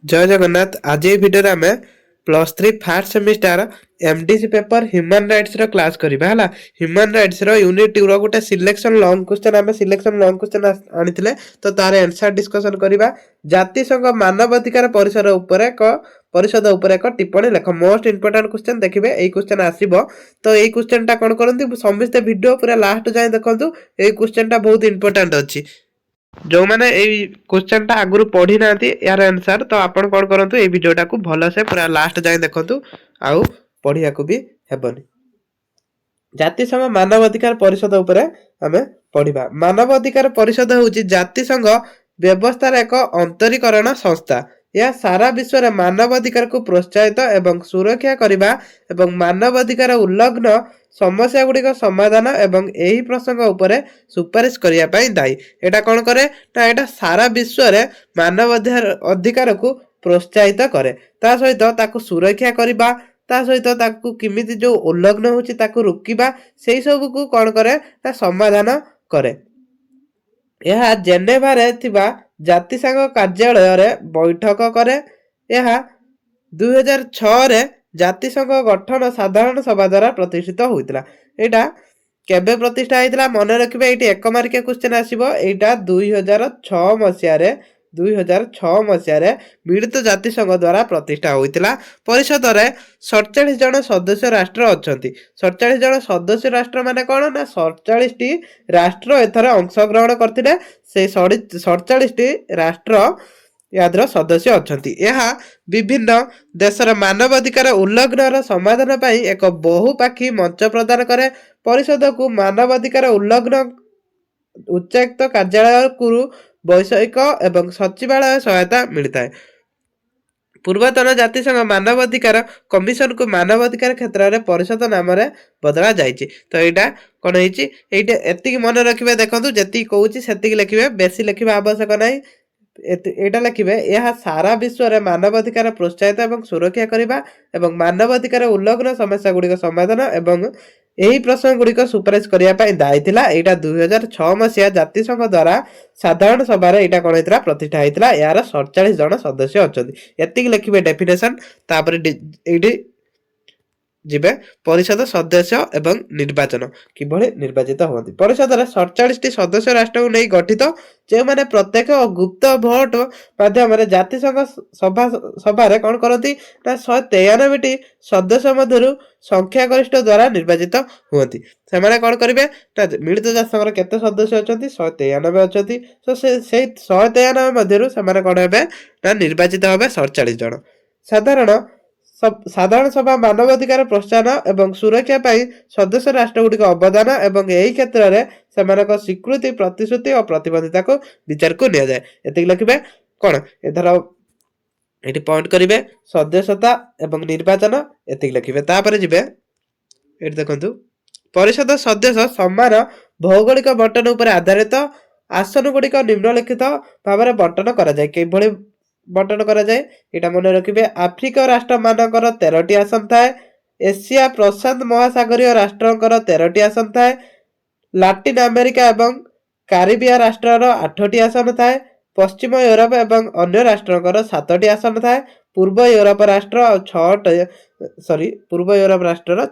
जय जगन्नाथ। आज ये वीडियो आम +3 first semester MDC paper human rights रो क्लास करबा हला। ह्यूमन राइट्स रो यूनिट रो गोटे सिलेक्शन लॉन्ग क्वेश्चन आम सिलेक्शन लॉन्ग क्वेश्चन आनिथिले तो तार आंसर डिस्कशन करबा। जाति संघ मानवाधिकार परिषद ऊपर एक टिप्पणी लेख। मोस्ट इंपोर्टेंट क्वेश्चन देखिबे एई क्वेश्चन आसीबो। तो एई क्वेश्चन टा कोन करंती समस्त वीडियो पूरा लास्ट जाय देखंतु। एई क्वेश्चन टा बहुत इंपोर्टेंट अछि। जो मैंने क्वेश्चन टा आगु पढ़ी ना यार आंसर तो आपन कौन करंतु ए वीडियोटा को भल से पूरा लास्ट जाए देखंतु आउ पढ़िया को भी हेबनी। जातिसंघ मानवाधिकार परिषद उपरे आमे पढ़िबा। मानवाधिकार परिषद होउची जातिसंघ व्यवस्थार एक अंतरीकरण संस्था। यह सारा विश्व रे मानवाधिकार को प्रोत्साहित एवं सुरक्षा करिबा एवं मानवाधिकार उल्लंघन समस्या गुड़िक समाधान एवं यही प्रसंग उपरे सुपारिश करिया पई दायी। एटा कोन करे ना एटा सारा विश्व रे मानव अधिकार को प्रोत्साहित करे, ता सहित ताकू सुरक्षा करिबा, ता सहित ताकू किमिति जो उल्लंघन होची ताकू रोकिबा, सेही सब को कोन करे ना समाधान करे। यह जेनेभा रे थिबा जातिसंघ कार्यालय रे बैठक करे। यह 2006 रे जातिसंघ गठन साधारण सभा द्वारा प्रतिष्ठित होइतला। एटा केबे प्रतिष्ठा होइतला मन रखिबे। एटी एक मार्किया क्वेश्चन आसीबो। एटा 2006 मसिया रे मिलित जातिसंघ द्वारा प्रतिष्ठा होइतला। परिषद रे 47 जन सदस्य राष्ट्र अछंती। 47 जन सदस्य राष्ट्र माने कोन ना 47 टी राष्ट्र एथरे अंश ग्रहण करथिले। से 47 टी राष्ट्र यादर सदस्य अछंती। यह विभिन्न देशर मानवाधिकार उल्लंघन समाधान पाई एक बहुपाखी मंच प्रदान करे। परिषद को मानवाधिकार उल्लंघन उच्चायुक्त कार्यालय को वैषयिक एवं सचिवालय सहायता मिलता है। पूर्वतन जातिसंघ मानवाधिकार कमिशन को मानवाधिकार क्षेत्र में परिषद नाम रे बदला जाइछि। तो एटा कोन होइछि एटा एतिक मन रखिबे। देखंतु जति कहूछि सेतिक लिखिबे, बेसी लिखिबा आवश्यक नाही। एटा लिखिबे यह सारा विश्व रे मानवाधिकार प्रोत्साहित एवं सुरक्षा करिबा एवं मानवाधिकार उल्लंघन समस्या गुड़िक समाधान एवं यही प्रसंग गुड़िक सुपारिश करिया पई दायी थिला। एटा 2006 मसिया जातिसंघ द्वारा साधारण सभा रे एटा कोन हेतरा प्रतिष्ठा हेतला। यार 47 जन सदस्य अछंती। एतिक लिखिबे डेफिनेशन। तापर एडी जिबे परिषद सदस्य एवं निर्वाचन किभଳି निर्वाचित होती। परिषद रे 47 टी सदस्य राष्ट्र को नहीं गठित, जे माने प्रत्यक्ष और गुप्त भोट माध्यम रे जातिसंघ सभा रे कोन करती ना 193 टी सदस्य मध्यरु संख्या गरिष्ठ द्वारा निर्वाचित होती। से माने कोन करिवे ना मिलित जातिसंघ रे केते सदस्य अछंती 193 अछंती। सो से 193 मध्यरु से माने कोन हेबे ना निर्वाचित होबे 47 जन। साधारण सभा मानवाधिकार प्रोत्साहन एवं सुरक्षा पाई सदस्य राष्ट्र गुड़िक अवदान एवं यही क्षेत्र में सेमानक स्वीकृति प्रतिश्रुति और प्रतिबद्धता को विचार को निया जाए। एतिक लिखिबे कोन एधर एटी पॉइंट करिवे सदस्यता एवं निर्वाचन एतिक लिखिबे। तापर जिबे एटी देखंतु परिषद सदस्य समान भौगोलिक बंटन उपर आधारित आसन गुड़िक निम्नलिखित भाव में बंटन करा जाए। केभଳି बंटन करा जाए एटा मन रखिबे। आफ्रिका राष्ट्र मानकर 13टी आसन थाए। एशिया प्रशांत महासागरीय राष्ट्रंकर 13टी आसन थाए। लाटिन अमेरिका एवं कारिबिया राष्ट्रर 8टी आसन थाए। पश्चिम यूरोप एवं अन्य राष्ट्रंकर 7टी आसन थाए। पूर्व यूरोप राष्ट्र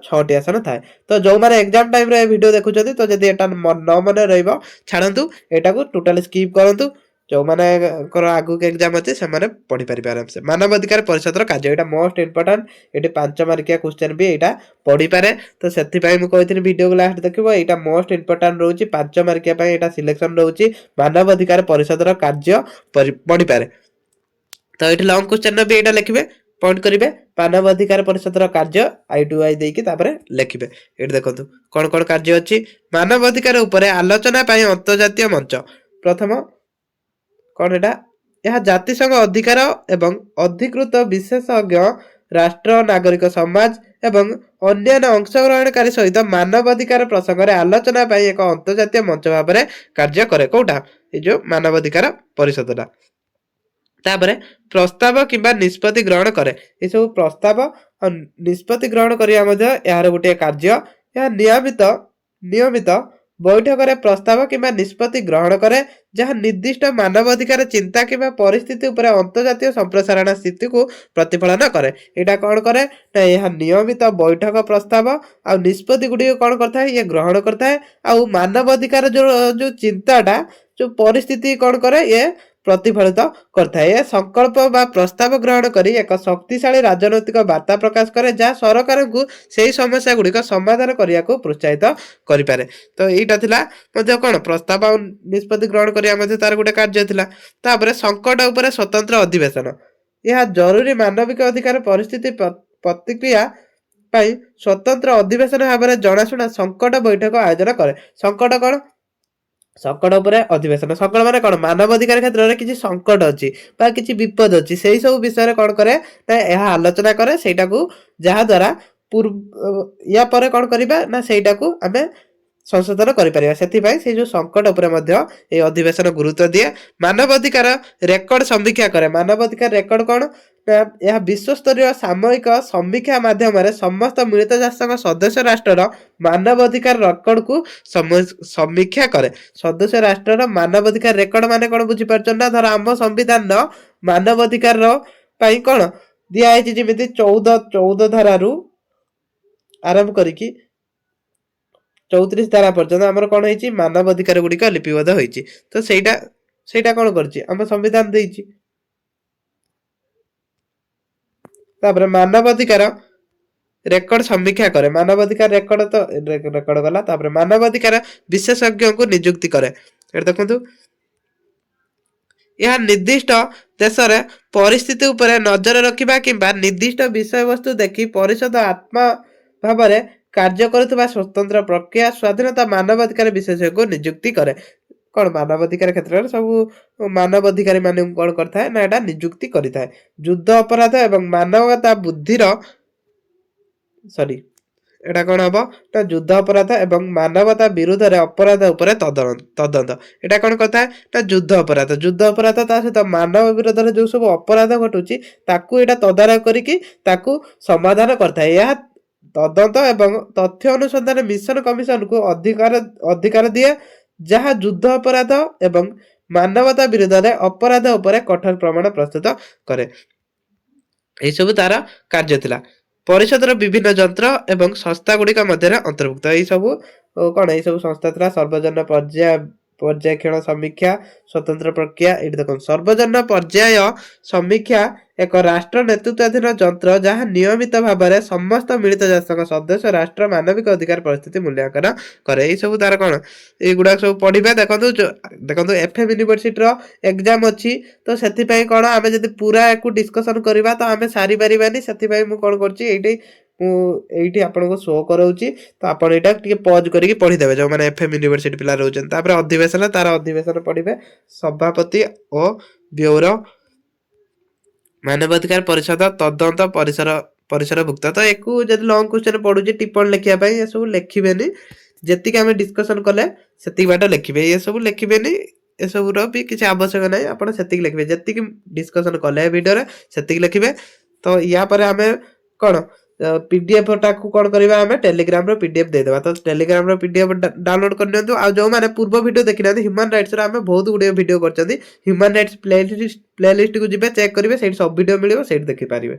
6टी आसन थाए। तो जो माने एग्जाम टाइम रे वीडियो देखुछथि तो जदी एटा न मन रहइबो छाड़ंतु, एटा को टोटली स्किप करंतु। जो माने कर आगु के एग्जाम अछि से माने पढ़ी परिबे आराम से। मानवाधिकार परिषद रो कार्य एटा मोस्ट इंपोर्टेंट। एटी 5 मार्किया क्वेश्चन भी एटा पढ़ी पारे। तो सेति पई मु कहिथिनि वीडियो को लास्ट देखिबो। एटा मोस्ट इंपोर्टेंट रहउची 5 मार्किया पई एटा सिलेक्शन रहउची। मानवाधिकार परिषद रो कार्य पढ़ी पारे। तो एटी लॉन्ग क्वेश्चन भी एटा लिखिबे, पॉइंट करिवे मानवाधिकार परिषद रो कार्य आई टू आई देकी तापरे लिखिबे। एटी देखंतु कोन कोन कार्य अछि। मानवाधिकार ऊपर आलोचना पई अंतर्जातीय मंच। प्रथम कौन एटा यह जातिसंघ अधिकार एवं अधिकृत विशेषज्ञ राष्ट्र नागरिक समाज एवं अन्य अंशग्रहणकारी सहित मानवाधिकार प्रसंग में आलोचना पाई एक अंतर्जातीय मंच भाव में कार्य करे। कोटा ये जो मानवाधिकार परिषदटा तापरे प्रस्ताव किंबा निष्पत्ति ग्रहण करे। ये सब प्रस्ताव निष्पत्ति ग्रहण करिया मध्ये यार गोटे कार्य। यह नियमित ବୈଠକରେ ପ୍ରସ୍ତାବ କିମ୍ବା ନିଷ୍ପତ୍ତି ଗ୍ରହଣ କରେ ଯାହା ନିର୍ଦ୍ଦିଷ୍ଟ ମାନବାଧିକାର ଚିନ୍ତା କିମ୍ବା ପରିସ୍ଥିତି ଉପରେ ଅନ୍ତର୍ଜାତୀୟ ସମ୍ପ୍ରସାରଣ ସ୍ଥିତିକୁ ପ୍ରତିଫଳନ କରେ। ଏଇଟା କ'ଣ କରେ ନା ଏହା ନିୟମିତ ବୈଠକ ପ୍ରସ୍ତାବ ଆଉ ନିଷ୍ପତ୍ତି ଗୁଡ଼ିକ କ'ଣ କରିଥାଏ ଇଏ ଗ୍ରହଣ କରିଥାଏ। ଆଉ ମାନବାଧିକାର ଯୋଉ ଚିନ୍ତାଟା ଯୋଉ ପରିସ୍ଥିତି କ'ଣ କରେ ଇଏ ପ୍ରତିଫଳିତ କରିଥାଏ। ଏ ସଂକଳ୍ପ ବା ପ୍ରସ୍ତାବ ଗ୍ରହଣ କରି ଏକ ଶକ୍ତିଶାଳୀ ରାଜନୈତିକ ବାର୍ତ୍ତା ପ୍ରକାଶ କରେ ଯାହା ସରକାରଙ୍କୁ ସେହି ସମସ୍ୟା ଗୁଡ଼ିକ ସମାଧାନ କରିବାକୁ ପ୍ରୋତ୍ସାହିତ କରିପାରେ। ତ ଏଇଟା ଥିଲା ମଧ୍ୟ କ'ଣ ପ୍ରସ୍ତାବ ଆଉ ନିଷ୍ପତ୍ତି ଗ୍ରହଣ କରିବା ମଧ୍ୟ ତାର ଗୋଟେ କାର୍ଯ୍ୟ ଥିଲା। ତାପରେ ସଙ୍କଟ ଉପରେ ସ୍ୱତନ୍ତ୍ର ଅଧିବେଶନ। ଏହା ଜରୁରୀ ମାନବିକ ଅଧିକାର ପରିସ୍ଥିତି ପ୍ରତିକ୍ରିୟା ପାଇଁ ସ୍ୱତନ୍ତ୍ର ଅଧିବେଶନ ଭାବରେ ଜଣାଶୁଣା ସଙ୍କଟ ବୈଠକ ଆୟୋଜନ କରେ। ସଙ୍କଟ କ'ଣ? ସଙ୍କଟ ଉପରେ ଅଧିବେଶନ। ସଙ୍କଟ ମାନେ କ'ଣ? ମାନବ ଅଧିକାର କ୍ଷେତ୍ରରେ କିଛି ସଙ୍କଟ ଅଛି ବା କିଛି ବିପଦ ଅଛି, ସେଇ ସବୁ ବିଷୟରେ କ'ଣ କରେ ନା ଏହା ଆଲୋଚନା କରେ। ସେଇଟାକୁ ଯାହାଦ୍ୱାରା ୟା ପରେ କ'ଣ କରିବା ନା ସେଇଟାକୁ ଆମେ ସଂଶୋଧନ କରିପାରିବା। ସେଥିପାଇଁ ସେଇ ଯୋଉ ସଙ୍କଟ ଉପରେ ମଧ୍ୟ এই ଅଧିବେଶନ ଗୁରୁତ୍ୱ ଦିଏ। ମାନବ ଅଧିକାର ରେକର୍ଡ ସମୀକ୍ଷା କରେ। ମାନବ ଅଧିକାର ରେକର୍ଡ କ'ଣ ନା ଏହା ବିଶ୍ୱସ୍ତରୀୟ ସାମୟିକ ସମୀକ୍ଷା ମାଧ୍ୟମରେ ସମସ୍ତ ମିଳିତ ଜାତିସଂଘ ସଦସ୍ୟ ରାଷ୍ଟ୍ରର ମାନବ ଅଧିକାର ରେକର୍ଡକୁ ସମୀକ୍ଷା କରେ। ସଦସ୍ୟ ରାଷ୍ଟ୍ରର ମାନବ ଅଧିକାର ରେକର୍ଡ ମାନେ କ'ଣ ବୁଝିପାରୁଛନ୍ତି ନା? ଧର ଆମ ସମ୍ବିଧାନର ମାନବ ଅଧିକାର ପାଇଁ କ'ଣ ଦିଆହେଇଛି, ଯେମିତି 14 ଧାରାରୁ ଆରମ୍ଭ କରିକି 34 ଧାରା ପର୍ଯ୍ୟନ୍ତ ଆମର କ'ଣ ହେଇଛି ମାନବ ଅଧିକାର ଗୁଡ଼ିକ ଲିପିବଦ୍ଧ ହୋଇଛି। ତ ସେଇଟା କ'ଣ କରିଛି ଆମ ସମ୍ବିଧାନ ଦେଇଛି। ତାପରେ ମାନବ ଅଧିକାର ରେକର୍ଡ ସମୀକ୍ଷା କରେ। ମାନବ ଅଧିକାର ରେକର୍ଡ ଗଲା। ତାପରେ ମାନବ ଅଧିକାର ବିଶେଷଜ୍ଞଙ୍କୁ ନିଯୁକ୍ତି କରେ। ଏଠି ଦେଖନ୍ତୁ, ଏହା ନିର୍ଦ୍ଦିଷ୍ଟ ଦେଶରେ ପରିସ୍ଥିତି ଉପରେ ନଜର ରଖିବା କିମ୍ବା ନିର୍ଦ୍ଦିଷ୍ଟ ବିଷୟବସ୍ତୁ ଦେଖି ପରିଷଦ ଆତ୍ମା ଭାବରେ କାର୍ଯ୍ୟ କରୁଥିବା ସ୍ୱତନ୍ତ୍ର ପ୍ରକ୍ରିୟା ସ୍ୱାଧୀନତା ମାନବ ଅଧିକାର ବିଶେଷଜ୍ଞଙ୍କୁ ନିଯୁକ୍ତି କରେ। କ'ଣ ମାନବ ଅଧିକାର କ୍ଷେତ୍ରରେ ସବୁ ମାନବ ଅଧିକାରୀ ମାନଙ୍କୁ କ'ଣ କରିଥାଏ ନା ଏଟା ନିଯୁକ୍ତି କରିଥାଏ। ଯୁଦ୍ଧ ଅପରାଧ ଏବଂ ମାନବତା ବୁଦ୍ଧିର ଏଟା କ'ଣ ହବ ନା ଯୁଦ୍ଧ ଅପରାଧ ଏବଂ ମାନବତା ବିରୁଦ୍ଧରେ ଅପରାଧ ଉପରେ ତଦନ୍ତ। ଏଟା କ'ଣ କରିଥାଏ ନା ଯୁଦ୍ଧ ଅପରାଧ ତା ସହିତ ମାନବ ବିରୋଧରେ ଯୋଉ ସବୁ ଅପରାଧ ଘଟୁଛି ତାକୁ ଏଇଟା ତଦାରଖ କରିକି ତାକୁ ସମାଧାନ କରିଥାଏ। ଏହା ତଦନ୍ତ ଏବଂ ତଥ୍ୟ ଅନୁସନ୍ଧାନ ମିଶନ କମିଶନକୁ ଅଧିକାର ଦିଏ ଯାହା ଯୁଦ୍ଧ ଅପରାଧ ଏବଂ ମାନବତା ବିରୁଦ୍ଧରେ ଅପରାଧ ଉପରେ କଠୋର ପ୍ରମାଣ ପ୍ରସ୍ତୁତ କରେ। ଏଇସବୁ ତାର କାର୍ଯ୍ୟ ଥିଲା। ପରିଷଦର ବିଭିନ୍ନ ଯନ୍ତ୍ର ଏବଂ ସଂସ୍ଥା ଗୁଡ଼ିକ ମଧ୍ୟରେ ଅନ୍ତର୍ଭୁକ୍ତ। ଏଇସବୁ ସଂସ୍ଥା ଥିଲା ସର୍ବଜନ ପର୍ଯ୍ୟବେକ୍ଷଣ ସମୀକ୍ଷା, ସ୍ୱତନ୍ତ୍ର ପ୍ରକ୍ରିୟା। ଏଇଠି ଦେଖନ୍ତୁ, ସର୍ବଜନ ପର୍ଯ୍ୟାୟ ସମୀକ୍ଷା ଏକ ରାଷ୍ଟ୍ର ନେତୃତ୍ୱାଧୀନ ଯନ୍ତ୍ର ଯାହା ନିୟମିତ ଭାବରେ ସମସ୍ତ ମିଳିତ ଜାତିସଂଘ ସଦସ୍ୟ ରାଷ୍ଟ୍ର ମାନବିକ ଅଧିକାର ପରିସ୍ଥିତି ମୂଲ୍ୟାଙ୍କନ କରେ। ଏଇସବୁ ତାର କ'ଣ ଏଇଗୁଡ଼ାକ ସବୁ ପଢ଼ିବେ। ଦେଖନ୍ତୁ ଏଫଏମ୍ ୟୁନିଭର୍ସିଟିର ଏକ୍ଜାମ ଅଛି, ତ ସେଥିପାଇଁ କ'ଣ ଆମେ ଯଦି ପୁରା ୟାକୁ ଡିସ୍କସନ୍ କରିବା ତ ଆମେ ସାରିପାରିବାନି। ସେଥିପାଇଁ ମୁଁ କ'ଣ କରୁଛି ଏଇଠି ଆପଣଙ୍କୁ ଶୋ କରାଉଛି, ତ ଆପଣ ଏଇଟା ଟିକେ ପଜ୍ କରିକି ପଢ଼ିଦେବେ ଯେଉଁମାନେ ଏଫଏମ୍ ୟୁନିଭର୍ସିଟି ପିଲା ରହୁଛନ୍ତି। ତାପରେ ଅଧିବେଶନ ପଢ଼ିବେ। ସଭାପତି ଓ ବ୍ୟୁରୋ ମାନବାଧିକାର ପରିଷଦ ତଦନ୍ତ ପରିସରଭୁକ୍ତ। ତ ଏକୁ ଯଦି ଲଙ୍ଗ କ୍ୱେଶ୍ଚନ ପଢୁଛି ଟିପ୍ପଣୀ ଲେଖିବା ପାଇଁ ଏସବୁ ଲେଖିବେନି। ଯେତିକି ଆମେ ଡିସ୍କସନ୍ କଲେ ସେତିକି ବାଟ ଲେଖିବେ, ଏସବୁ ଲେଖିବେନି। ଏସବୁର ବି କିଛି ଆବଶ୍ୟକ ନାହିଁ, ଆପଣ ସେତିକି ଲେଖିବେ। ଯେତିକି ଡିସ୍କସନ୍ କଲେ ଏ ଭିଡ଼ିଓରେ ସେତିକି ଲେଖିବେ। ତ ୟା ପରେ ଆମେ କ'ଣ ପିଡିଏଫ୍ଟାକୁ କ'ଣ କରିବା, ଆମେ ଟେଲିଗ୍ରାମର ପିଡିଏଫ୍ ଦେଇଦେବା। ତ ଟେଲିଗ୍ରାମର ପିଡିଏଫ୍ ଡାଉନଲୋଡ୍ କରିନିଅନ୍ତୁ। ଆଉ ଯେଉଁମାନେ ପୂର୍ବ ଭିଡ଼ିଓ ଦେଖିନାହାନ୍ତି, ହ୍ୟୁମାନ୍ ରାଇଟ୍ସର ଆମେ ବହୁତ ଗୁଡ଼ିଏ ଭିଡ଼ିଓ କରିଛନ୍ତି। ହ୍ୟୁମାନ୍ ରାଇଟ୍ସ ପ୍ଲେଲିଷ୍ଟକୁ ଯିବେ, ଚେକ୍ କରିବେ, ସେଇଠି ସବୁ ଭିଡ଼ିଓ ମିଳିବ, ସେଇଠି ଦେଖିପାରିବେ।